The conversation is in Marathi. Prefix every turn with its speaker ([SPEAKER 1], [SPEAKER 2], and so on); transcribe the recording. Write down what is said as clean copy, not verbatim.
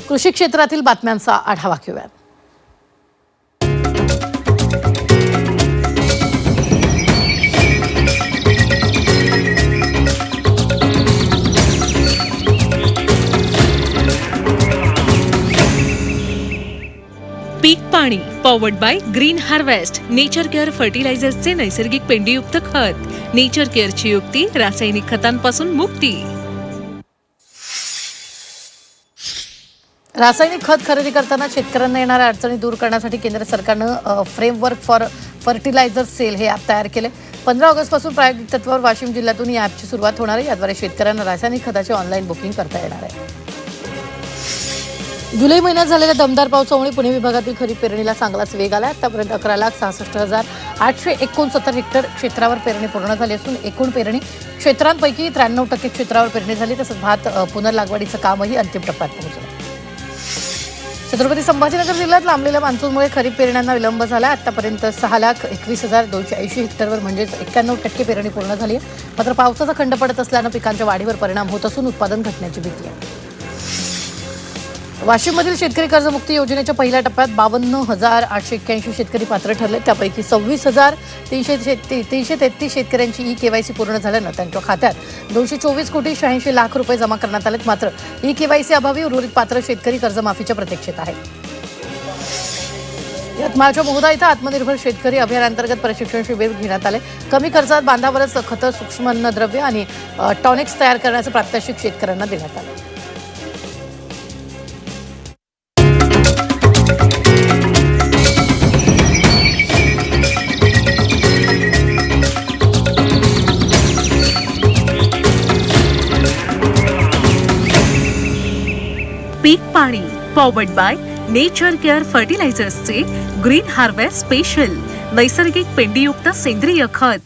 [SPEAKER 1] कृषी क्षेत्रातील बातम्यांचा आढावा घेऊया।
[SPEAKER 2] पीक पाणी powered by green harvest nature care फर्टिलायझर्सचे नैसर्गिक पेंडीयुक्त खत। नेचर केअरची युक्ती रासायनिक खतांपासून मुक्ती।
[SPEAKER 1] रासायनिक खत खरेदी करताना शेतकऱ्यांना येणाऱ्या अडचणी दूर करण्यासाठी केंद्र सरकारनं फ्रेमवर्क फॉर फर्टिलायझर सेल हे ॲप तयार केले। 15 ऑगस्टपासून प्रायोगिक तत्त्वावर वाशिम जिल्ह्यातून या ॲपची सुरुवात होणार आहे। याद्वारे शेतकऱ्यांना रासायनिक खताचे ऑनलाईन बुकिंग करता येणार आहे। जुलै महिन्यात झालेल्या दमदार पावसामुळे पुणे विभागातील खरीप पेरणीला चांगलाच वेग आला। आतापर्यंत 11,66,869 हेक्टर क्षेत्रावर पेरणी पूर्ण झाली असून एकूण पेरणी क्षेत्रांपैकी 93% क्षेत्रावर पेरणी झाली। तसंच भात पुनर्लागवडीचं कामही अंतिम टप्प्यात पोहोचलं। छत्रपती संभाजीनगर जिल्ह्यात लांबलेल्या मान्सूनमुळे खरीप पेरण्यांना विलंब झाला। आतापर्यंत 6,21,280 हेक्टरवर म्हणजेच 91% पेरणी पूर्ण झाली आहे। मात्र पावसाचा खंड पडत असल्यानं पिकांच्या वाढीवर परिणाम होत असून उत्पादन घटण्याची भीती आहे। वाशिममधील शेतकरी कर्जमुक्ती योजनेच्या पहिल्या टप्प्यात 52,881 शेतकरी पात्र ठरले। त्यापैकी 26,333 शेतकऱ्यांची ई-केवायसी पूर्ण झाल्यानं त्यांच्या खात्यात 224,86,00,000 रुपये जमा करण्यात आलेत। मात्र ई-केवायसी अभावी उर्वरित पात्र शेतकरी कर्जमाफीच्या प्रतीक्षेत आहेत। यवतमाळच्या मोहदा इथं आत्मनिर्भर शेतकरी अभियानांतर्गत प्रशिक्षण शिबिर घेण्यात आले। कमी खर्चात बांधावरच खतं, सूक्ष्म अन्नद्रव्य आणि टॉनिक्स तयार करण्याचं प्रात्यक्षिक शेतकऱ्यांना देण्यात आलं।
[SPEAKER 2] पीक पाणी पॉवर्ड बाय नेचर केअर फर्टिलायझर्सचे ग्रीन हार्वेस्ट स्पेशल नैसर्गिक पेंडीयुक्त सेंद्रिय खत।